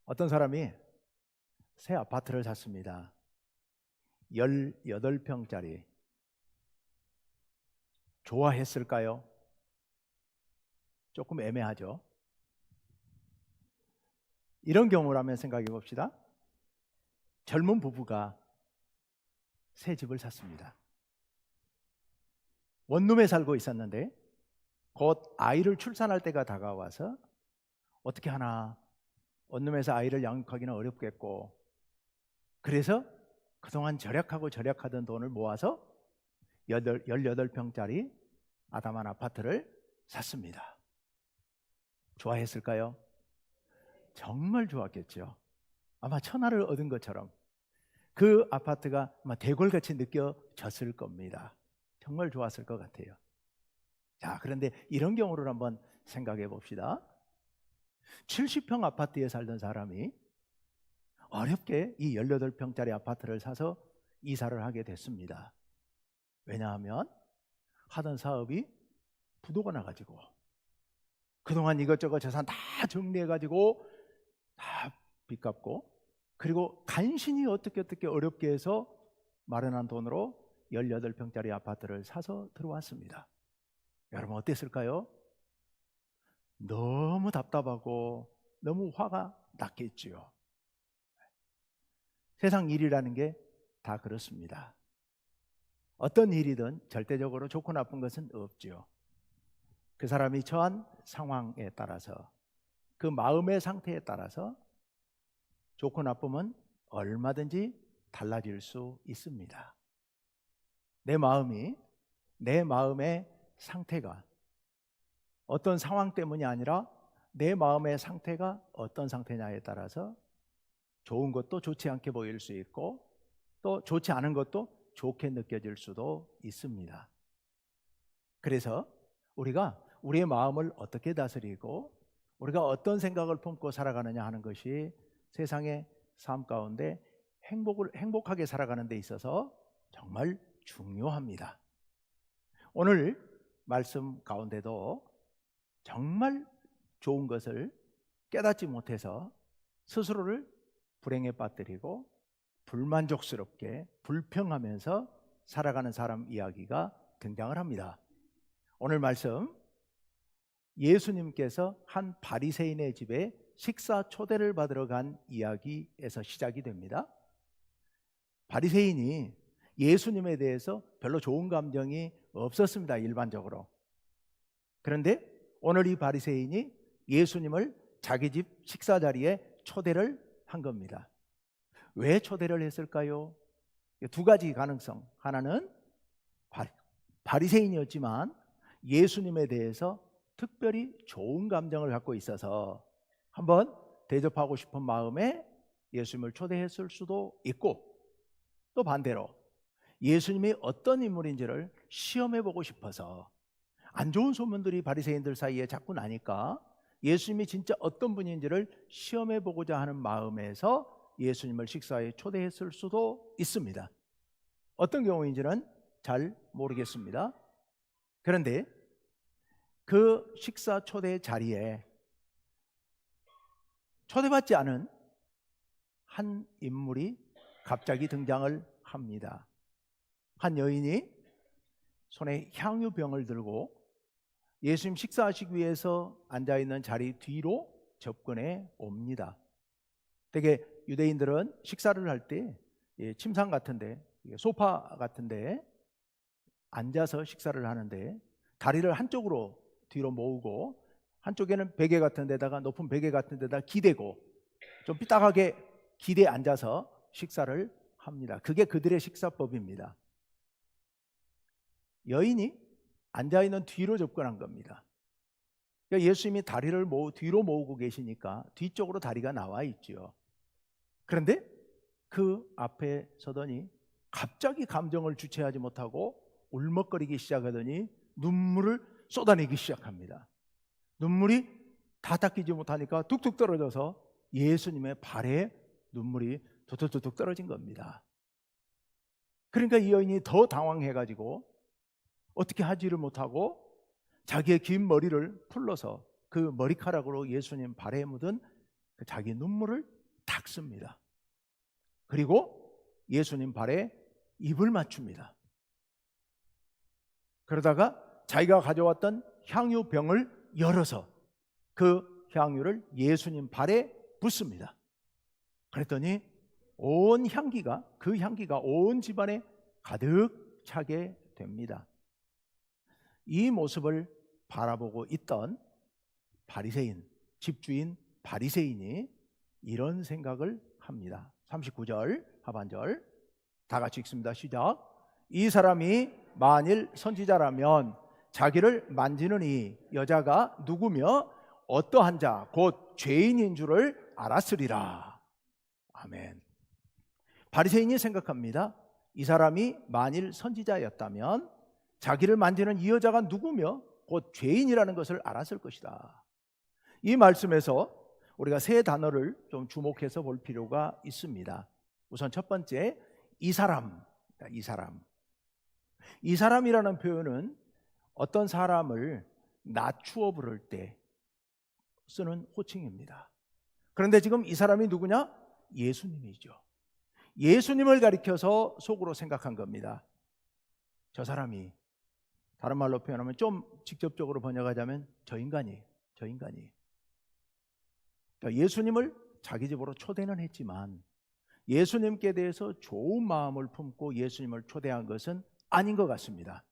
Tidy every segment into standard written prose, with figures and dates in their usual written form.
어떤 사람이 새 아파트를 샀습니다. 18평짜리. 좋아했을까요? 조금 애매하죠. 이런 경우라면 생각해 봅시다. 젊은 부부가 새 집을 샀습니다. 원룸에 살고 있었는데 곧 아이를 출산할 때가 다가와서 어떻게 하나, 원룸에서 아이를 양육하기는 어렵겠고, 그래서 그동안 절약하던 돈을 모아서 18평짜리 아담한 아파트를 샀습니다. 좋아했을까요? 정말 좋았겠죠. 아마 천하를 얻은 것처럼 그 아파트가 아마 대궐같이 느껴졌을 겁니다. 정말 좋았을 것 같아요. 자, 그런데 이런 경우를 한번 생각해 봅시다. 70평 아파트에 살던 사람이 어렵게 이 18평짜리 아파트를 사서 이사를 하게 됐습니다. 왜냐하면 하던 사업이 부도가 나가지고 그동안 이것저것 재산 다 정리해가지고 다 빚 갚고, 그리고 간신히 어떻게 어렵게 해서 마련한 돈으로 18평짜리 아파트를 사서 들어왔습니다. 여러분 어땠을까요? 너무 답답하고 너무 화가 났겠지요. 세상 일이라는 게 다 그렇습니다. 어떤 일이든 절대적으로 좋고 나쁜 것은 없지요. 그 사람이 처한 상황에 따라서, 그 마음의 상태에 따라서 좋고 나쁨은 얼마든지 달라질 수 있습니다. 내 마음의 상태가 어떤 상황 때문이 아니라 내 마음의 상태가 어떤 상태냐에 따라서 좋은 것도 좋지 않게 보일 수 있고, 또 좋지 않은 것도 좋게 느껴질 수도 있습니다. 그래서 우리가 우리의 마음을 어떻게 다스리고 우리가 어떤 생각을 품고 살아가느냐 하는 것이 세상의 삶 가운데 행복하게 살아가는 데 있어서 정말 중요합니다. 오늘 말씀 가운데도 정말 좋은 것을 깨닫지 못해서 스스로를 불행에 빠뜨리고 불만족스럽게 불평하면서 살아가는 사람 이야기가 등장을 합니다. 오늘 말씀, 예수님께서 한 바리새인의 집에 식사 초대를 받으러 간 이야기에서 시작이 됩니다. 바리새인이 예수님에 대해서 별로 좋은 감정이 없었습니다, 일반적으로. 그런데 오늘 이 바리새인이 예수님을 자기 집 식사 자리에 초대를 한 겁니다. 왜 초대를 했을까요? 두 가지 가능성. 하나는 바리새인이었지만 예수님에 대해서 특별히 좋은 감정을 갖고 있어서 한번 대접하고 싶은 마음에 예수님을 초대했을 수도 있고, 또 반대로 예수님이 어떤 인물인지를 시험해보고 싶어서, 안 좋은 소문들이 바리새인들 사이에 자꾸 나니까 예수님이 진짜 어떤 분인지를 시험해보고자 하는 마음에서 예수님을 식사에 초대했을 수도 있습니다. 어떤 경우인지는 잘 모르겠습니다. 그런데 그 식사 초대 자리에 초대받지 않은 한 인물이 갑자기 등장을 합니다. 한 여인이 손에 향유병을 들고 예수님 식사하시기 위해서 앉아있는 자리 뒤로 접근해 옵니다. 되게 유대인들은 식사를 할 때 침상 같은데, 소파 같은데 앉아서 식사를 하는데 다리를 한쪽으로 뒤로 모으고 한쪽에는 베개 같은 데다가, 높은 베개 같은 데다가 기대고 좀 삐딱하게 기대에 앉아서 식사를 합니다. 그게 그들의 식사법입니다. 여인이 앉아있는 뒤로 접근한 겁니다. 그러니까 예수님이 다리를 뒤로 모으고 계시니까 뒤쪽으로 다리가 나와 있죠. 그런데 그 앞에 서더니 갑자기 감정을 주체하지 못하고 울먹거리기 시작하더니 눈물을 쏟아내기 시작합니다. 눈물이 다 닦이지 못하니까 뚝뚝 떨어져서 예수님의 발에 눈물이 뚝뚝 떨어진 겁니다. 그러니까 이 여인이 더 당황해가지고 어떻게 하지를 못하고 자기의 긴 머리를 풀러서 그 머리카락으로 예수님 발에 묻은 그 자기 눈물을 닦습니다. 그리고 예수님 발에 입을 맞춥니다. 그러다가 자기가 가져왔던 향유병을 열어서 그 향유를 예수님 발에 붓습니다. 그랬더니 그 향기가 온 집안에 가득 차게 됩니다. 이 모습을 바라보고 있던 바리새인, 집주인 바리새인이 이런 생각을 합니다. 39절 하반절 다 같이 읽습니다. 시작. 이 사람이 만일 선지자라면 자기를 만지는 이 여자가 누구며 어떠한 자 곧 죄인인 줄을 알았으리라. 아멘. 바리새인이 생각합니다. 이 사람이 만일 선지자였다면 자기를 만지는 이 여자가 누구며 곧 죄인이라는 것을 알았을 것이다. 이 말씀에서 우리가 세 단어를 좀 주목해서 볼 필요가 있습니다. 우선 첫 번째, 이 사람. 이 사람이라는 표현은 어떤 사람을 낮추어 부를 때 쓰는 호칭입니다. 그런데 지금 이 사람이 누구냐? 예수님이죠. 예수님을 가리켜서 속으로 생각한 겁니다. 저 사람이, 다른 말로 표현하면 좀 직접적으로 번역하자면 저 인간이. 그러니까 예수님을 자기 집으로 초대는 했지만 예수님께 대해서 좋은 마음을 품고 예수님을 초대한 것은 아닌 것 같습니다.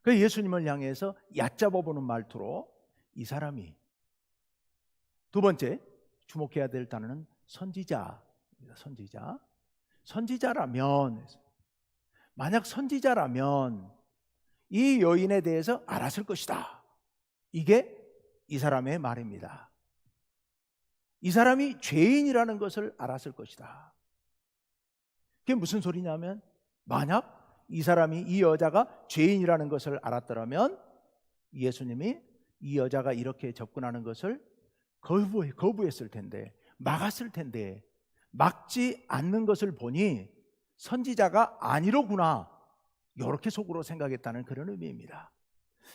그 예수님을 향해서 얕잡아보는 말투로 이 사람이. 두 번째 주목해야 될 단어는 선지자. 선지자라면, 만약 선지자라면 이 여인에 대해서 알았을 것이다. 이게 이 사람의 말입니다. 이 사람이 죄인이라는 것을 알았을 것이다. 그게 무슨 소리냐면, 만약 이 사람이, 이 여자가 죄인이라는 것을 알았더라면 예수님이 이 여자가 이렇게 접근하는 것을 거부했을 텐데, 막았을 텐데, 막지 않는 것을 보니 선지자가 아니로구나, 이렇게 속으로 생각했다는 그런 의미입니다.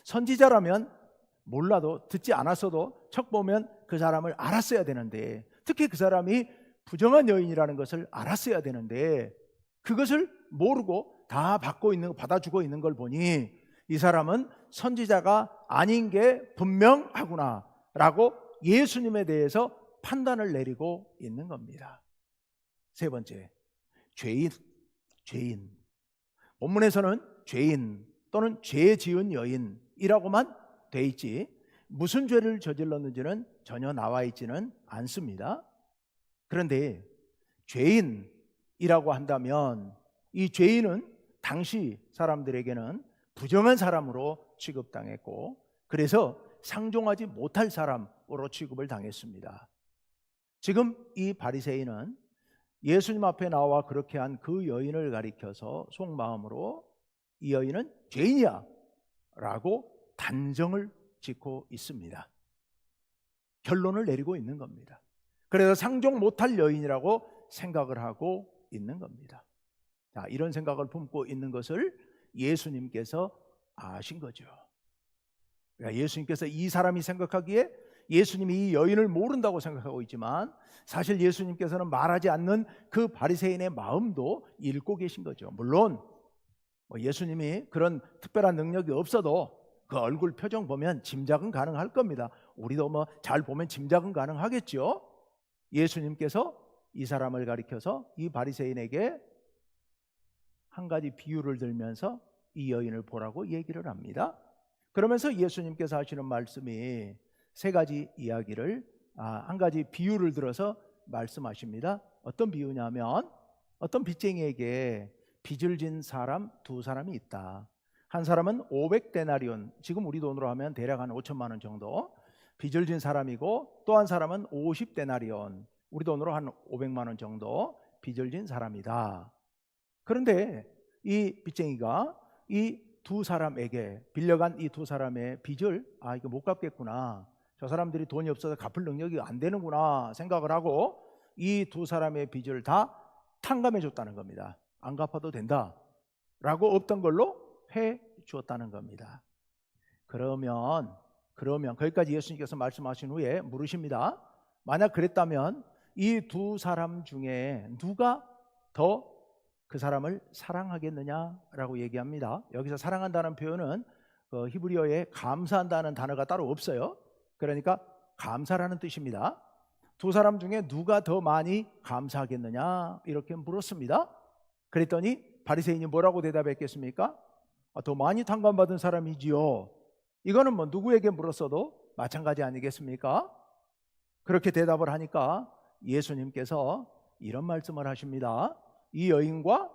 선지자라면 몰라도, 듣지 않았어도 척 보면 그 사람을 알았어야 되는데, 특히 그 사람이 부정한 여인이라는 것을 알았어야 되는데 그것을 모르고 다 받아주고 있는 걸 보니 이 사람은 선지자가 아닌 게 분명하구나 라고 예수님에 대해서 판단을 내리고 있는 겁니다. 세 번째, 죄인. 본문에서는 죄인 또는 죄 지은 여인이라고만 돼 있지 무슨 죄를 저질렀는지는 전혀 나와 있지는 않습니다. 그런데 죄인이라고 한다면 이 죄인은 당시 사람들에게는 부정한 사람으로 취급당했고, 그래서 상종하지 못할 사람으로 취급을 당했습니다. 지금 이 바리새인은 예수님 앞에 나와 그렇게 한 그 여인을 가리켜서 속마음으로 이 여인은 죄인이야 라고 단정을 짓고 있습니다. 결론을 내리고 있는 겁니다. 그래서 상종 못할 여인이라고 생각을 하고 있는 겁니다. 자, 이런 생각을 품고 있는 것을 예수님께서 아신 거죠. 그러니까 예수님께서 이 사람이 생각하기에 예수님이 이 여인을 모른다고 생각하고 있지만 사실 예수님께서는 말하지 않는 그 바리새인의 마음도 읽고 계신 거죠. 물론 예수님이 그런 특별한 능력이 없어도 그 얼굴 표정 보면 짐작은 가능할 겁니다. 우리도 잘 보면 짐작은 가능하겠죠. 예수님께서 이 사람을 가리켜서 이 바리새인에게 한 가지 비유를 들면서 이 여인을 보라고 얘기를 합니다. 그러면서 예수님께서 하시는 말씀이 세 가지 이야기를, 한 가지 비유를 들어서 말씀하십니다. 어떤 비유냐면, 어떤 빚쟁이에게 빚을 진 사람 두 사람이 있다. 한 사람은 500데나리온, 지금 우리 돈으로 하면 대략 한 5천만 원 정도 빚을 진 사람이고, 또 한 사람은 50데나리온, 우리 돈으로 한 500만 원 정도 빚을 진 사람이다. 그런데 이 빚쟁이가 이 두 사람에게 빌려간 이 두 사람의 빚을 이거 못 갚겠구나, 저 사람들이 돈이 없어서 갚을 능력이 안 되는구나 생각을 하고 이 두 사람의 빚을 다 탕감해 줬다는 겁니다. 안 갚아도 된다 라고 없던 걸로 해 주었다는 겁니다. 그러면 거기까지 예수님께서 말씀하신 후에 물으십니다. 만약 그랬다면 이 두 사람 중에 누가 더 그 사람을 사랑하겠느냐라고 얘기합니다. 여기서 사랑한다는 표현은 히브리어에 감사한다는 단어가 따로 없어요. 그러니까 감사라는 뜻입니다. 두 사람 중에 누가 더 많이 감사하겠느냐 이렇게 물었습니다. 그랬더니 바리새인이 뭐라고 대답했겠습니까? 더 많이 탕감받은 사람이지요. 이거는 뭐 누구에게 물었어도 마찬가지 아니겠습니까? 그렇게 대답을 하니까 예수님께서 이런 말씀을 하십니다. 이 여인과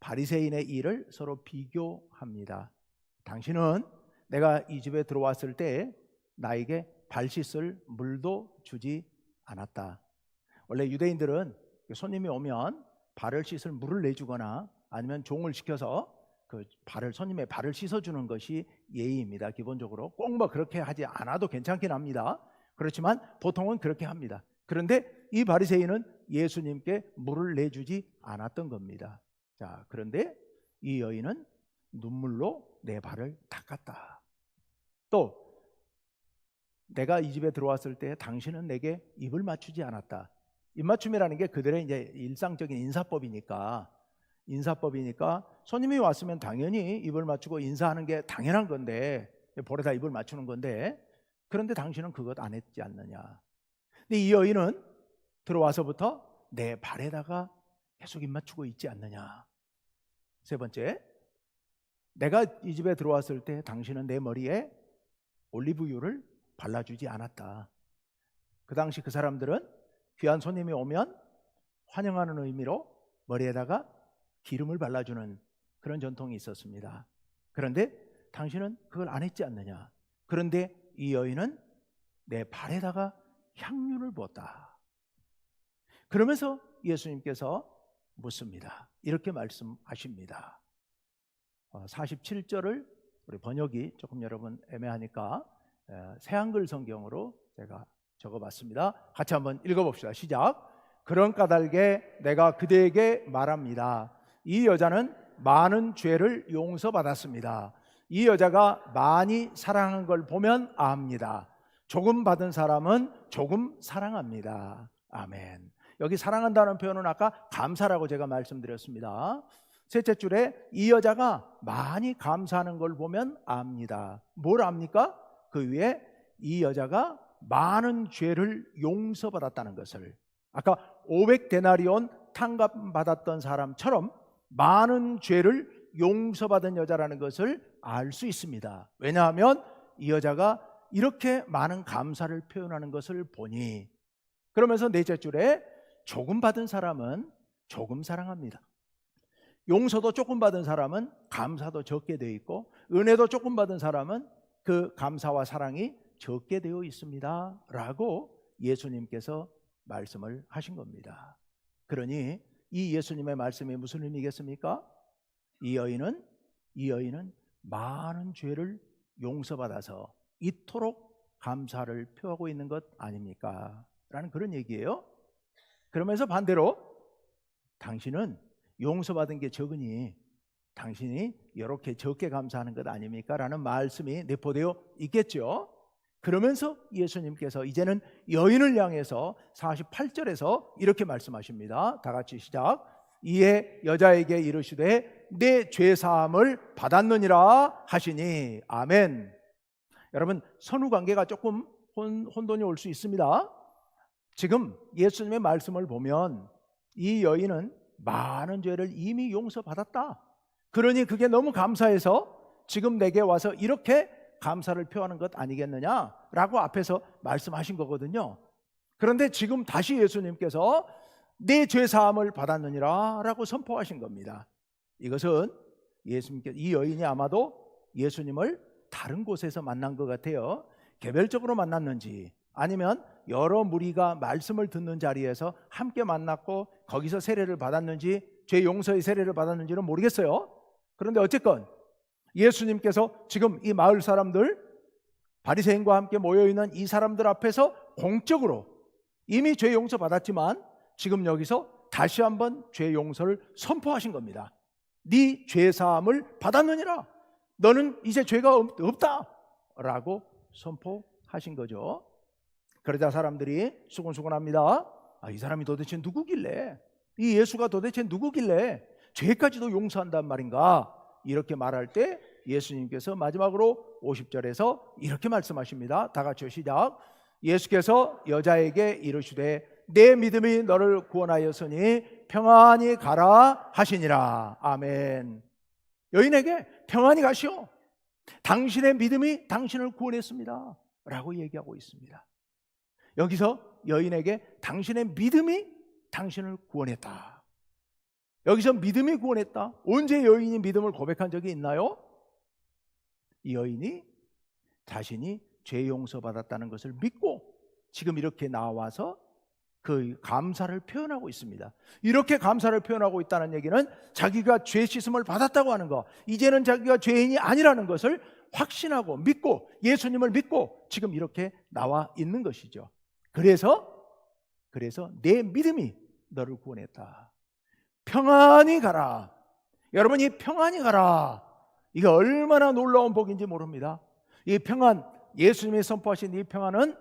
바리새인의 일을 서로 비교합니다. 당신은 내가 이 집에 들어왔을 때 나에게 발 씻을 물도 주지 않았다. 원래 유대인들은 손님이 오면 발을 씻을 물을 내주거나 아니면 종을 시켜서 손님의 발을 씻어주는 것이 예의입니다. 기본적으로 꼭 뭐 그렇게 하지 않아도 괜찮긴 합니다. 그렇지만 보통은 그렇게 합니다. 그런데 이 바리새인은 예수님께 물을 내주지 않았던 겁니다. 자, 그런데 이 여인은 눈물로 내 발을 닦았다. 또 내가 이 집에 들어왔을 때 당신은 내게 입을 맞추지 않았다. 입맞춤이라는 게 그들의 이제 일상적인 인사법이니까 손님이 왔으면 당연히 입을 맞추고 인사하는 게 당연한 건데 볼에다 입을 맞추는 건데 그런데 당신은 그것 안 했지 않느냐. 근데 이 여인은 들어와서부터 내 발에다가 계속 입 맞추고 있지 않느냐. 세 번째, 내가 이 집에 들어왔을 때 당신은 내 머리에 올리브유를 발라주지 않았다. 그 당시 그 사람들은 귀한 손님이 오면 환영하는 의미로 머리에다가 기름을 발라주는 그런 전통이 있었습니다. 그런데 당신은 그걸 안 했지 않느냐. 그런데 이 여인은 내 발에다가 향유를 부었다. 그러면서 예수님께서 묻습니다. 이렇게 말씀하십니다. 47절을 우리 번역이 조금 여러분 애매하니까 새한글 성경으로 제가 적어봤습니다. 같이 한번 읽어봅시다. 시작. 그런 까닭에 내가 그대에게 말합니다. 이 여자는 많은 죄를 용서받았습니다. 이 여자가 많이 사랑한 걸 보면 압니다. 조금 받은 사람은 조금 사랑합니다. 아멘. 여기 사랑한다는 표현은 아까 감사라고 제가 말씀드렸습니다. 셋째 줄에 이 여자가 많이 감사하는 걸 보면 압니다. 뭘 압니까? 그 위에 이 여자가 많은 죄를 용서받았다는 것을, 아까 500데나리온 탕감받았던 사람처럼 많은 죄를 용서받은 여자라는 것을 알 수 있습니다. 왜냐하면 이 여자가 이렇게 많은 감사를 표현하는 것을 보니. 그러면서 넷째 줄에 조금 받은 사람은 조금 사랑합니다. 용서도 조금 받은 사람은 감사도 적게 되어 있고, 은혜도 조금 받은 사람은 그 감사와 사랑이 적게 되어 있습니다 라고 예수님께서 말씀을 하신 겁니다. 그러니 이 예수님의 말씀이 무슨 의미겠습니까? 이 여인은 많은 죄를 용서받아서 이토록 감사를 표하고 있는 것 아닙니까? 라는 그런 얘기예요. 그러면서 반대로 당신은 용서받은 게 적으니 당신이 이렇게 적게 감사하는 것 아닙니까? 라는 말씀이 내포되어 있겠죠. 그러면서 예수님께서 이제는 여인을 향해서 48절에서 이렇게 말씀하십니다. 다 같이 시작. 이에 여자에게 이르시되 내 죄사함을 받았느니라 하시니. 아멘. 여러분, 선후관계가 조금 혼돈이 올 수 있습니다. 지금 예수님의 말씀을 보면 이 여인은 많은 죄를 이미 용서받았다. 그러니 그게 너무 감사해서 지금 내게 와서 이렇게 감사를 표하는 것 아니겠느냐라고 앞에서 말씀하신 거거든요. 그런데 지금 다시 예수님께서 내 죄사함을 받았느니라 라고 선포하신 겁니다. 이것은 예수님께서, 이 여인이 아마도 예수님을 다른 곳에서 만난 것 같아요. 개별적으로 만났는지 아니면 여러 무리가 말씀을 듣는 자리에서 함께 만났고 거기서 세례를 받았는지, 죄 용서의 세례를 받았는지는 모르겠어요. 그런데 어쨌건 예수님께서 지금 이 마을 사람들, 바리새인과 함께 모여있는 이 사람들 앞에서 공적으로 이미 죄 용서 받았지만 지금 여기서 다시 한번 죄 용서를 선포하신 겁니다. 네 죄사함을 받았느니라. 너는 이제 죄가 없다 라고 선포하신 거죠. 그러자 사람들이 수군수군합니다. 이 사람이 도대체 누구길래, 이 예수가 도대체 누구길래 죄까지도 용서한단 말인가, 이렇게 말할 때 예수님께서 마지막으로 50절에서 이렇게 말씀하십니다. 다 같이요, 시작. 예수께서 여자에게 이르시되 내 믿음이 너를 구원하였으니 평안히 가라 하시니라. 아멘. 여인에게 평안히 가시오, 당신의 믿음이 당신을 구원했습니다 라고 얘기하고 있습니다. 여기서 여인에게 당신의 믿음이 당신을 구원했다. 여기서 믿음이 구원했다. 언제 여인이 믿음을 고백한 적이 있나요? 이 여인이 자신이 죄 용서받았다는 것을 믿고 지금 이렇게 나와서 그 감사를 표현하고 있습니다. 이렇게 감사를 표현하고 있다는 얘기는 자기가 죄 씻음을 받았다고 하는 거, 이제는 자기가 죄인이 아니라는 것을 확신하고 믿고 예수님을 믿고 지금 이렇게 나와 있는 것이죠. 그래서 내 믿음이 너를 구원했다. 평안히 가라. 여러분, 이 평안히 가라, 이게 얼마나 놀라운 복인지 모릅니다. 이 평안, 예수님이 선포하신 이 평안은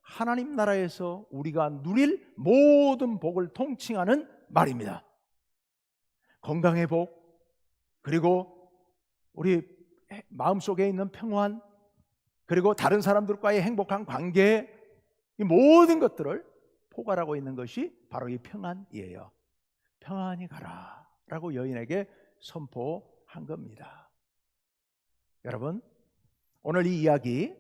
하나님 나라에서 우리가 누릴 모든 복을 통칭하는 말입니다. 건강의 복, 그리고 우리 마음속에 있는 평안, 그리고 다른 사람들과의 행복한 관계, 이 모든 것들을 포괄하고 있는 것이 바로 이 평안이에요. 평안히 가라 라고 여인에게 선포한 겁니다. 여러분, 오늘 이 이야기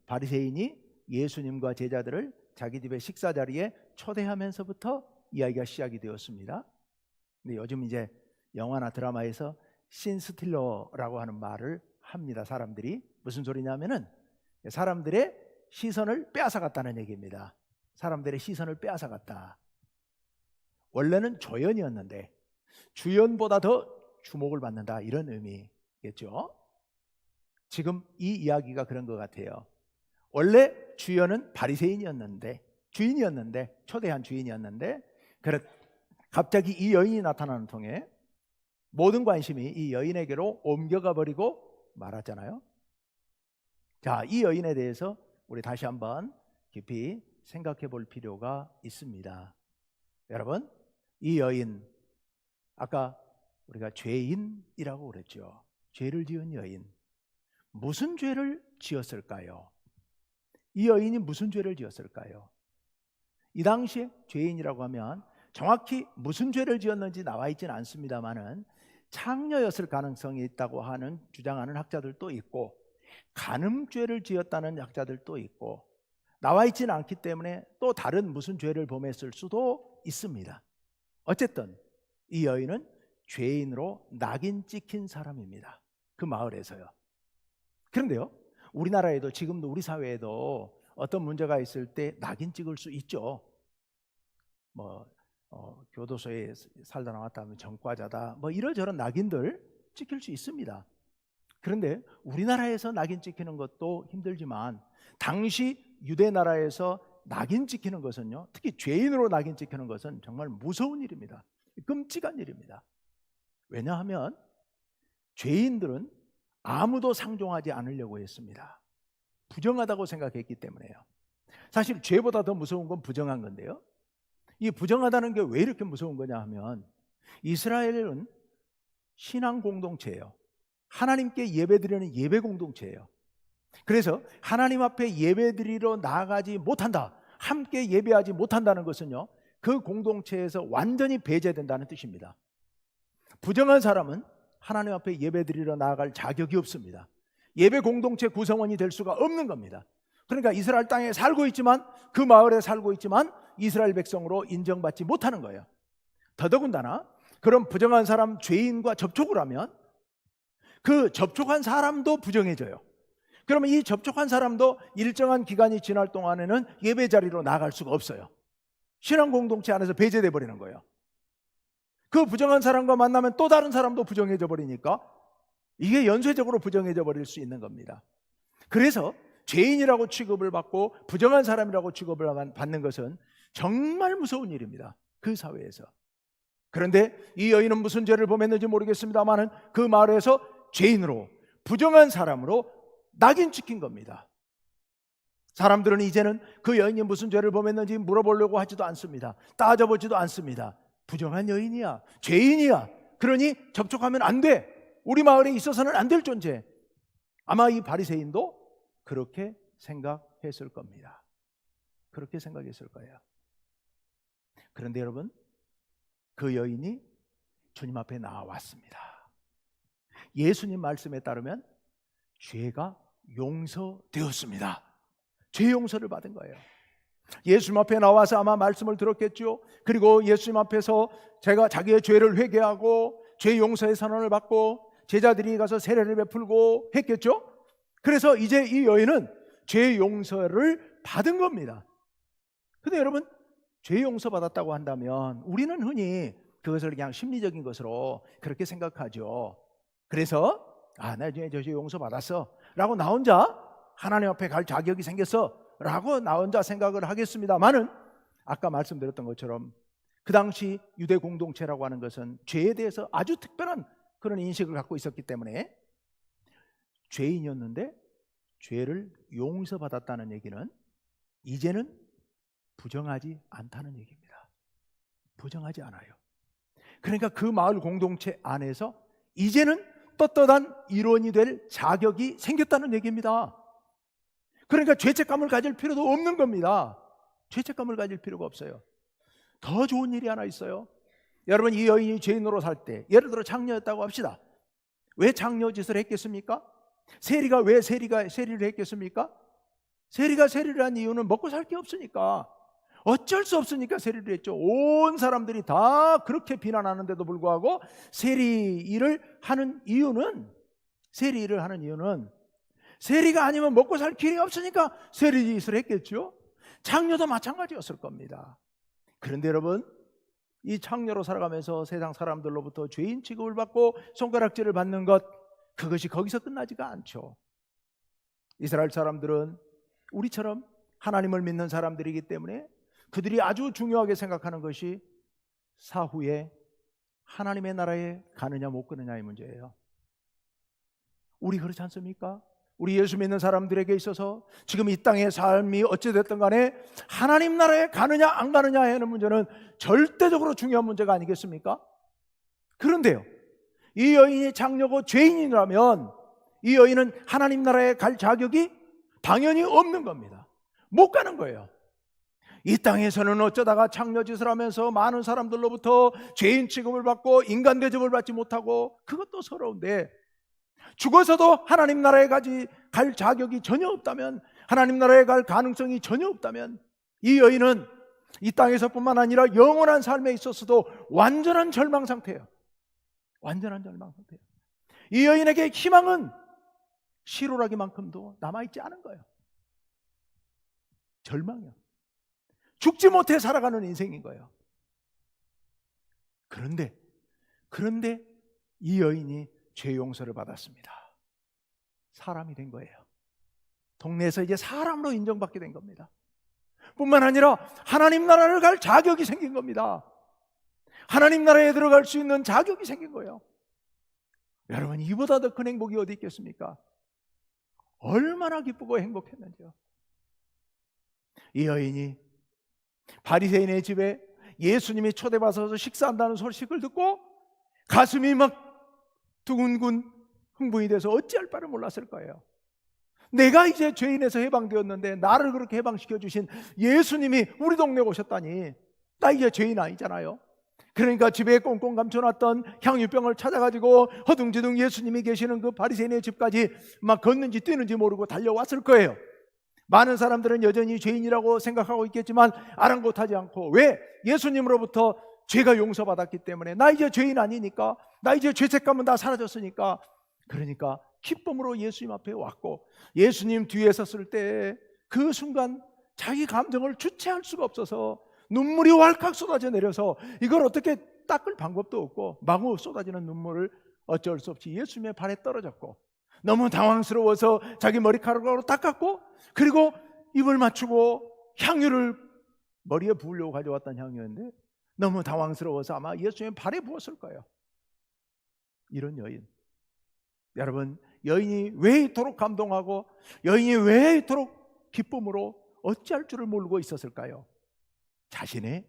바리새인이 예수님과 제자들을 자기 집의 식사 자리에 초대하면서부터 이야기가 시작이 되었습니다. 근데 요즘 이제 영화나 드라마에서 씬스틸러라고 하는 말을 합니다. 사람들이 무슨 소리냐면은 사람들의 시선을 빼앗아갔다는 얘기입니다. 사람들의 시선을 빼앗아갔다. 원래는 조연이었는데 주연보다 더 주목을 받는다, 이런 의미겠죠. 지금 이 이야기가 그런 것 같아요. 원래 주연은 바리새인이었는데, 초대한 주인이었는데, 갑자기 이 여인이 나타나는 통에 모든 관심이 이 여인에게로 옮겨가 버리고 말았잖아요. 자, 이 여인에 대해서 우리 다시 한번 깊이 생각해 볼 필요가 있습니다. 여러분, 이 여인, 아까 우리가 죄인이라고 그랬죠. 죄를 지은 여인. 무슨 죄를 지었을까요? 이 여인이 무슨 죄를 지었을까요? 이 당시에 죄인이라고 하면 정확히 무슨 죄를 지었는지 나와 있지는 않습니다만은 창녀였을 가능성이 있다고 하는 주장하는 학자들도 있고, 간음죄를 지었다는 학자들도 있고, 나와 있지는 않기 때문에 또 다른 무슨 죄를 범했을 수도 있습니다. 어쨌든 이 여인은 죄인으로 낙인 찍힌 사람입니다. 그 마을에서요. 그런데요, 우리나라에도 지금도 우리 사회에도 어떤 문제가 있을 때 낙인 찍을 수 있죠. 교도소에 살다 나왔다 하면 전과자다, 이런저런 낙인들 찍힐 수 있습니다. 그런데 우리나라에서 낙인 찍히는 것도 힘들지만 당시 유대 나라에서 낙인 찍히는 것은요, 특히 죄인으로 낙인 찍히는 것은 정말 무서운 일입니다. 끔찍한 일입니다. 왜냐하면 죄인들은 아무도 상종하지 않으려고 했습니다. 부정하다고 생각했기 때문에요. 사실 죄보다 더 무서운 건 부정한 건데요, 이 부정하다는 게 왜 이렇게 무서운 거냐 하면, 이스라엘은 신앙 공동체예요. 하나님께 예배드리는 예배 공동체예요. 그래서 하나님 앞에 예배드리러 나아가지 못한다, 함께 예배하지 못한다는 것은요, 그 공동체에서 완전히 배제된다는 뜻입니다. 부정한 사람은 하나님 앞에 예배드리러 나아갈 자격이 없습니다. 예배 공동체 구성원이 될 수가 없는 겁니다. 그러니까 이스라엘 땅에 살고 있지만, 그 마을에 살고 있지만 이스라엘 백성으로 인정받지 못하는 거예요. 더더군다나 그런 부정한 사람, 죄인과 접촉을 하면 그 접촉한 사람도 부정해져요. 그러면 이 접촉한 사람도 일정한 기간이 지날 동안에는 예배 자리로 나갈 수가 없어요. 신앙 공동체 안에서 배제돼 버리는 거예요. 그 부정한 사람과 만나면 또 다른 사람도 부정해져 버리니까 이게 연쇄적으로 부정해져 버릴 수 있는 겁니다. 그래서 죄인이라고 취급을 받고 부정한 사람이라고 취급을 받는 것은 정말 무서운 일입니다, 그 사회에서. 그런데 이 여인은 무슨 죄를 범했는지 모르겠습니다만 그 마을에서 죄인으로, 부정한 사람으로 낙인 찍힌 겁니다. 사람들은 이제는 그 여인이 무슨 죄를 범했는지 물어보려고 하지도 않습니다. 따져보지도 않습니다. 부정한 여인이야, 죄인이야, 그러니 접촉하면 안 돼, 우리 마을에 있어서는 안 될 존재. 아마 이 바리새인도 그렇게 생각했을 겁니다. 그렇게 생각했을 거예요. 그런데 여러분, 그 여인이 주님 앞에 나왔습니다. 예수님 말씀에 따르면 죄가 용서되었습니다. 죄 용서를 받은 거예요. 예수님 앞에 나와서 아마 말씀을 들었겠죠. 그리고 예수님 앞에서 자기의 죄를 회개하고 죄 용서의 선언을 받고 제자들이 가서 세례를 베풀고 했겠죠. 그래서 이제 이 여인은 죄 용서를 받은 겁니다. 근데 여러분, 죄 용서 받았다고 한다면 우리는 흔히 그것을 그냥 심리적인 것으로 그렇게 생각하죠. 그래서 나 죄 용서 받았어 라고 나 혼자 하나님 앞에 갈 자격이 생겼어 라고 나 혼자 생각을 하겠습니다만은, 아까 말씀드렸던 것처럼 그 당시 유대 공동체라고 하는 것은 죄에 대해서 아주 특별한 그런 인식을 갖고 있었기 때문에 죄인이었는데 죄를 용서받았다는 얘기는 이제는 부정하지 않다는 얘기입니다. 부정하지 않아요. 그러니까 그 마을 공동체 안에서 이제는 떳떳한 일원이 될 자격이 생겼다는 얘기입니다. 그러니까 죄책감을 가질 필요도 없는 겁니다. 죄책감을 가질 필요가 없어요. 더 좋은 일이 하나 있어요. 여러분, 이 여인이 죄인으로 살 때, 예를 들어 장녀였다고 합시다. 왜 장녀 짓을 했겠습니까? 세리가 왜 세리를 했겠습니까? 세리가 세리를 한 이유는 먹고 살 게 없으니까, 어쩔 수 없으니까 세리를 했죠. 온 사람들이 다 그렇게 비난하는데도 불구하고 세리 일을 하는 이유는 세리가 아니면 먹고 살 길이 없으니까 세리 짓을 했겠죠. 장녀도 마찬가지였을 겁니다. 그런데 여러분, 이 장녀로 살아가면서 세상 사람들로부터 죄인 취급을 받고 손가락질을 받는 것, 그것이 거기서 끝나지가 않죠. 이스라엘 사람들은 우리처럼 하나님을 믿는 사람들이기 때문에 그들이 아주 중요하게 생각하는 것이 사후에 하나님의 나라에 가느냐 못 가느냐의 문제예요. 우리 그렇지 않습니까? 우리 예수 믿는 사람들에게 있어서 지금 이 땅의 삶이 어찌됐든 간에 하나님 나라에 가느냐 안 가느냐 하는 문제는 절대적으로 중요한 문제가 아니겠습니까? 그런데요, 이 여인이 장녀고 죄인이라면 이 여인은 하나님 나라에 갈 자격이 당연히 없는 겁니다. 못 가는 거예요. 이 땅에서는 어쩌다가 장녀짓을 하면서 많은 사람들로부터 죄인 취급을 받고 인간 대접을 받지 못하고, 그것도 서러운데 죽어서도 하나님 나라에 갈 자격이 전혀 없다면, 하나님 나라에 갈 가능성이 전혀 없다면, 이 여인은 이 땅에서뿐만 아니라 영원한 삶에 있어서도 완전한 절망 상태예요. 완전한 절망 상태예요. 이 여인에게 희망은 시로라기만큼도 남아있지 않은 거예요. 절망이요. 죽지 못해 살아가는 인생인 거예요. 그런데 이 여인이 죄 용서를 받았습니다. 사람이 된 거예요. 동네에서 이제 사람으로 인정받게 된 겁니다. 뿐만 아니라 하나님 나라를 갈 자격이 생긴 겁니다. 하나님 나라에 들어갈 수 있는 자격이 생긴 거예요. 여러분, 이보다 더 큰 행복이 어디 있겠습니까? 얼마나 기쁘고 행복했는지요. 이 여인이 바리새인의 집에 예수님이 초대받아서 식사한다는 소식을 듣고 가슴이 막 두근군 흥분이 돼서 어찌할 바를 몰랐을 거예요. 내가 이제 죄인에서 해방되었는데 나를 그렇게 해방시켜 주신 예수님이 우리 동네에 오셨다니, 나 이제 죄인 아니잖아요. 그러니까 집에 꽁꽁 감춰놨던 향유병을 찾아가지고 허둥지둥 예수님이 계시는 그 바리새인의 집까지 막 걷는지 뛰는지 모르고 달려왔을 거예요. 많은 사람들은 여전히 죄인이라고 생각하고 있겠지만 아랑곳하지 않고, 왜? 예수님으로부터 죄가 용서받았기 때문에, 나 이제 죄인 아니니까, 나 이제 죄책감은 다 사라졌으니까, 그러니까 기쁨으로 예수님 앞에 왔고, 예수님 뒤에 섰을 때 그 순간 자기 감정을 주체할 수가 없어서 눈물이 왈칵 쏟아져 내려서 이걸 어떻게 닦을 방법도 없고 마구 쏟아지는 눈물을 어쩔 수 없이 예수님의 발에 떨어졌고, 너무 당황스러워서 자기 머리카락으로 닦았고, 그리고 입을 맞추고 향유를 머리에 부으려고 가져왔던 향유였는데 너무 당황스러워서 아마 예수님의 발에 부었을 거예요. 이런 여인, 여러분, 여인이 왜 이토록 감동하고 여인이 왜 이토록 기쁨으로 어찌할 줄을 모르고 있었을까요? 자신의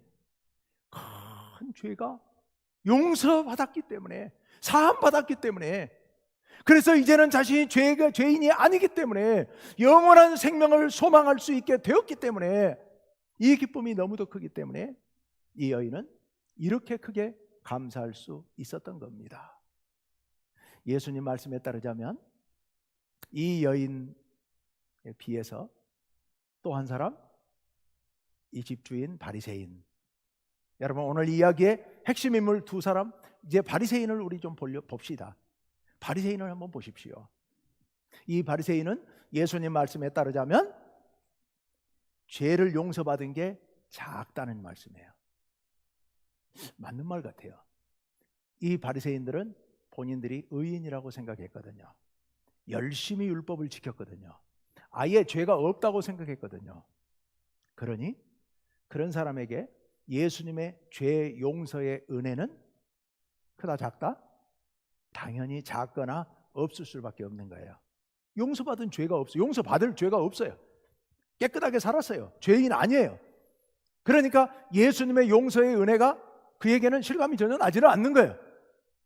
큰 죄가 용서받았기 때문에, 사함받았기 때문에, 그래서 이제는 자신이 죄인이 아니기 때문에 영원한 생명을 소망할 수 있게 되었기 때문에 이 기쁨이 너무도 크기 때문에 이 여인은 이렇게 크게 감사할 수 있었던 겁니다. 예수님 말씀에 따르자면 이 여인에 비해서 또 한 사람, 이 집주인 바리새인. 여러분, 오늘 이야기의 핵심 인물 두 사람, 이제 바리새인을 우리 좀 봅시다. 바리새인을 한번 보십시오. 이 바리새인은 예수님 말씀에 따르자면 죄를 용서받은 게 작다는 말씀이에요. 맞는 말 같아요. 이 바리새인들은 본인들이 의인이라고 생각했거든요. 열심히 율법을 지켰거든요. 아예 죄가 없다고 생각했거든요. 그러니 그런 사람에게 예수님의 죄 용서의 은혜는 크다 작다? 당연히 작거나 없을 수밖에 없는 거예요. 용서받은 죄가 없어요. 용서받을 죄가 없어요. 깨끗하게 살았어요. 죄인 아니에요. 그러니까 예수님의 용서의 은혜가 그에게는 실감이 전혀 나지는 않는 거예요.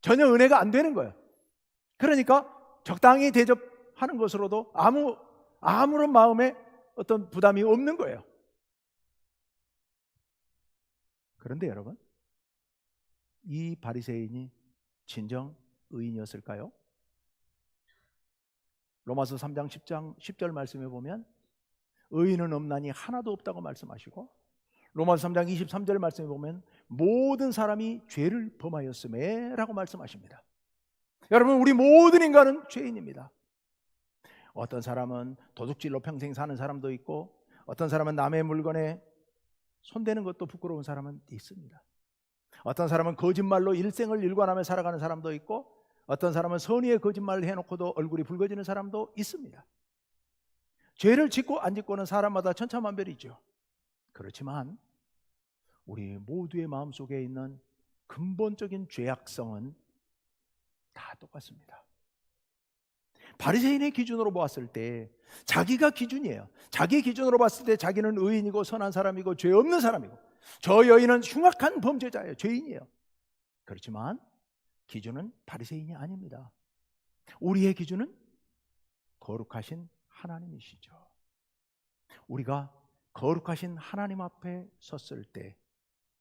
전혀 은혜가 안 되는 거예요. 그러니까 적당히 대접하는 것으로도 아무런 마음에 어떤 부담이 없는 거예요. 그런데 여러분, 이 바리새인이 진정 의인이었을까요? 로마서 3장 10절 말씀에 보면 의인은 없나니 하나도 없다고 말씀하시고, 로마서 3장 23절 말씀에 보면 모든 사람이 죄를 범하였음에 라고 말씀하십니다. 여러분, 우리 모든 인간은 죄인입니다. 어떤 사람은 도둑질로 평생 사는 사람도 있고, 어떤 사람은 남의 물건에 손대는 것도 부끄러운 사람은 있습니다. 어떤 사람은 거짓말로 일생을 일관하며 살아가는 사람도 있고, 어떤 사람은 선의의 거짓말을 해놓고도 얼굴이 붉어지는 사람도 있습니다. 죄를 짓고 안 짓고는 사람마다 천차만별이죠. 그렇지만 우리 모두의 마음속에 있는 근본적인 죄악성은 다 똑같습니다. 바리새인의 기준으로 보았을 때 자기가 기준이에요. 자기 기준으로 봤을 때 자기는 의인이고 선한 사람이고 죄 없는 사람이고, 저 여인은 흉악한 범죄자예요. 죄인이에요. 그렇지만 기준은 바리새인이 아닙니다. 우리의 기준은 거룩하신 하나님이시죠. 우리가 거룩하신 하나님 앞에 섰을 때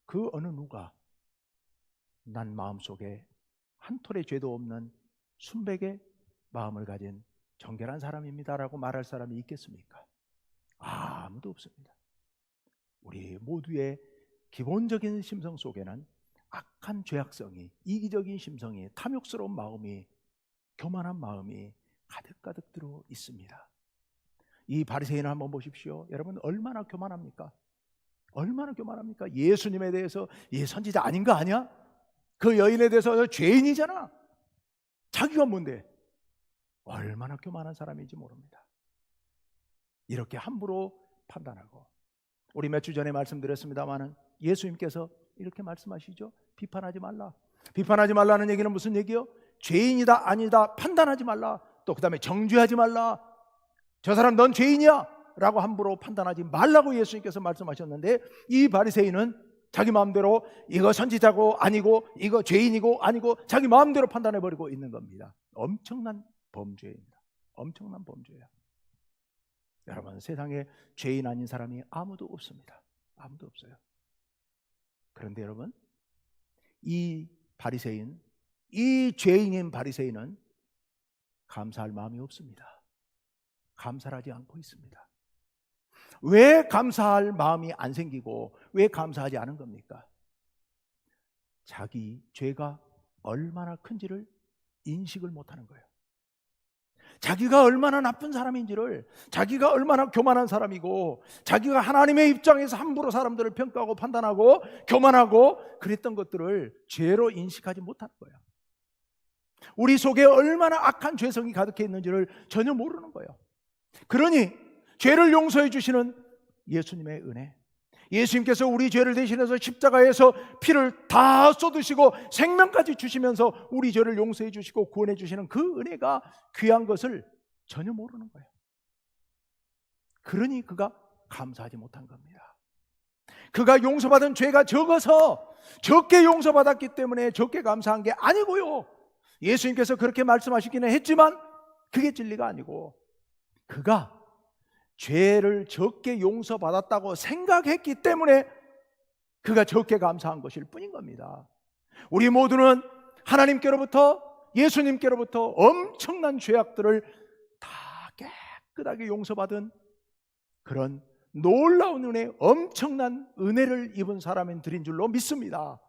그 어느 누가 난 마음속에 한 톨의 죄도 없는 순백의 마음을 가진 정결한 사람입니다라고 말할 사람이 있겠습니까? 아무도 없습니다. 우리 모두의 기본적인 심성 속에는 악한 죄악성이, 이기적인 심성이, 탐욕스러운 마음이, 교만한 마음이 가득가득 들어 있습니다. 이 바리새인을 한번 보십시오. 여러분, 얼마나 교만합니까? 얼마나 교만합니까? 예수님에 대해서 얘 선지자 아닌 거 아니야? 그 여인에 대해서 죄인이잖아. 자기가 뭔데? 얼마나 교만한 사람인지 모릅니다. 이렇게 함부로 판단하고, 우리 몇 주 전에 말씀드렸습니다마는 예수님께서 이렇게 말씀하시죠. 비판하지 말라. 비판하지 말라는 얘기는 무슨 얘기요? 죄인이다 아니다 판단하지 말라. 또 그 다음에 정죄하지 말라. 저 사람 넌 죄인이야 라고 함부로 판단하지 말라고 예수님께서 말씀하셨는데, 이 바리새인은 자기 마음대로 이거 선지자고 아니고, 이거 죄인이고 아니고, 자기 마음대로 판단해버리고 있는 겁니다. 엄청난 범죄입니다. 엄청난 범죄예요. 여러분, 세상에 죄인 아닌 사람이 아무도 없습니다. 아무도 없어요. 그런데 여러분, 이 바리새인, 이 죄인인 바리새인은 감사할 마음이 없습니다. 감사를 하지 않고 있습니다. 왜 감사할 마음이 안 생기고 왜 감사하지 않은 겁니까? 자기 죄가 얼마나 큰지를 인식을 못하는 거예요. 자기가 얼마나 나쁜 사람인지를, 자기가 얼마나 교만한 사람이고, 자기가 하나님의 입장에서 함부로 사람들을 평가하고 판단하고 교만하고 그랬던 것들을 죄로 인식하지 못하는 거예요. 우리 속에 얼마나 악한 죄성이 가득해 있는지를 전혀 모르는 거예요. 그러니 죄를 용서해 주시는 예수님의 은혜, 예수님께서 우리 죄를 대신해서 십자가에서 피를 다 쏟으시고 생명까지 주시면서 우리 죄를 용서해 주시고 구원해 주시는 그 은혜가 귀한 것을 전혀 모르는 거예요. 그러니 그가 감사하지 못한 겁니다. 그가 용서받은 죄가 적어서 적게 용서받았기 때문에 적게 감사한 게 아니고요. 예수님께서 그렇게 말씀하시기는 했지만 그게 진리가 아니고, 그가 죄를 적게 용서받았다고 생각했기 때문에 그가 적게 감사한 것일 뿐인 겁니다. 우리 모두는 하나님께로부터, 예수님께로부터 엄청난 죄악들을 다 깨끗하게 용서받은 그런 놀라운 은혜, 엄청난 은혜를 입은 사람들인 줄로 믿습니다.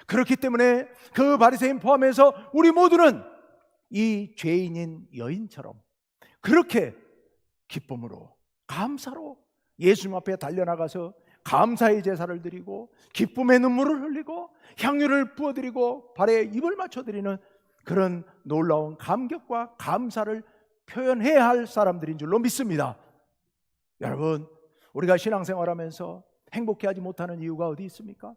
그렇기 때문에 그 바리새인 포함해서 우리 모두는 이 죄인인 여인처럼 그렇게 기쁨으로, 감사로 예수님 앞에 달려나가서 감사의 제사를 드리고 기쁨의 눈물을 흘리고 향유를 부어드리고 발에 입을 맞춰드리는 그런 놀라운 감격과 감사를 표현해야 할 사람들인 줄로 믿습니다. 여러분, 우리가 신앙생활하면서 행복해하지 못하는 이유가 어디 있습니까?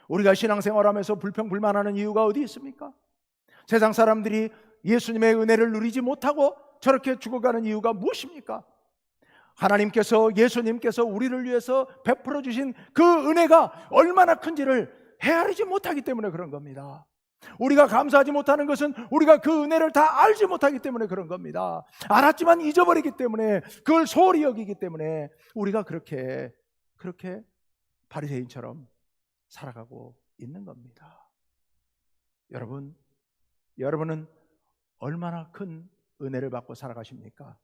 우리가 신앙생활하면서 불평불만하는 이유가 어디 있습니까? 세상 사람들이 예수님의 은혜를 누리지 못하고 저렇게 죽어가는 이유가 무엇입니까? 하나님께서, 예수님께서 우리를 위해서 베풀어 주신 그 은혜가 얼마나 큰지를 헤아리지 못하기 때문에 그런 겁니다. 우리가 감사하지 못하는 것은 우리가 그 은혜를 다 알지 못하기 때문에 그런 겁니다. 알았지만 잊어버리기 때문에, 그걸 소홀히 여기기 때문에 우리가 그렇게 바리새인처럼 살아가고 있는 겁니다. 여러분은 얼마나 큰 은혜를 받고 살아가십니까?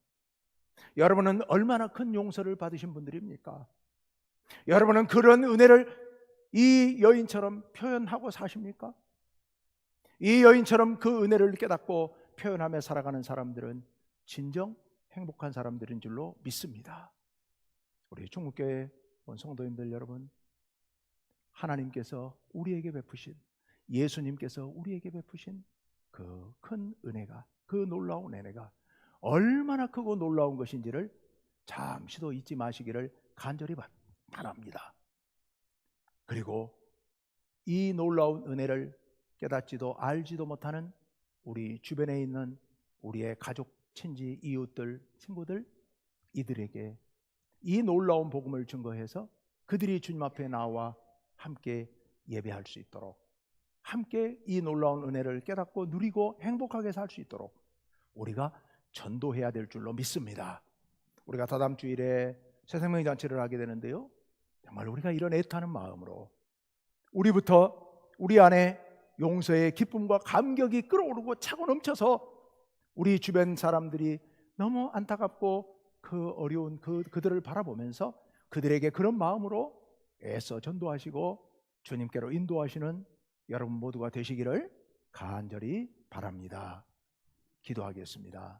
여러분은 얼마나 큰 용서를 받으신 분들입니까? 여러분은 그런 은혜를 이 여인처럼 표현하고 사십니까? 이 여인처럼 그 은혜를 깨닫고 표현하며 살아가는 사람들은 진정 행복한 사람들인 줄로 믿습니다. 우리 충북교회 성도님들 여러분, 하나님께서 우리에게 베푸신, 예수님께서 우리에게 베푸신 그 큰 은혜가, 그 놀라운 은혜가 얼마나 크고 놀라운 것인지를 잠시도 잊지 마시기를 간절히 바랍니다. 그리고 이 놀라운 은혜를 깨닫지도 알지도 못하는 우리 주변에 있는 우리의 가족, 친지, 이웃들, 친구들, 이들에게 이 놀라운 복음을 증거해서 그들이 주님 앞에 나와 함께 예배할 수 있도록, 함께 이 놀라운 은혜를 깨닫고 누리고 행복하게 살 수 있도록 우리가 전도해야 될 줄로 믿습니다. 우리가 다다음 주일에 새생명 잔치를 하게 되는데요, 정말 우리가 이런 애타는 마음으로 우리부터, 우리 안에 용서의 기쁨과 감격이 끓어오르고 차고 넘쳐서 우리 주변 사람들이 너무 안타깝고 그 어려운 그들을 바라보면서 그들에게 그런 마음으로 애써 전도하시고 주님께로 인도하시는 여러분 모두가 되시기를 간절히 바랍니다. 기도하겠습니다.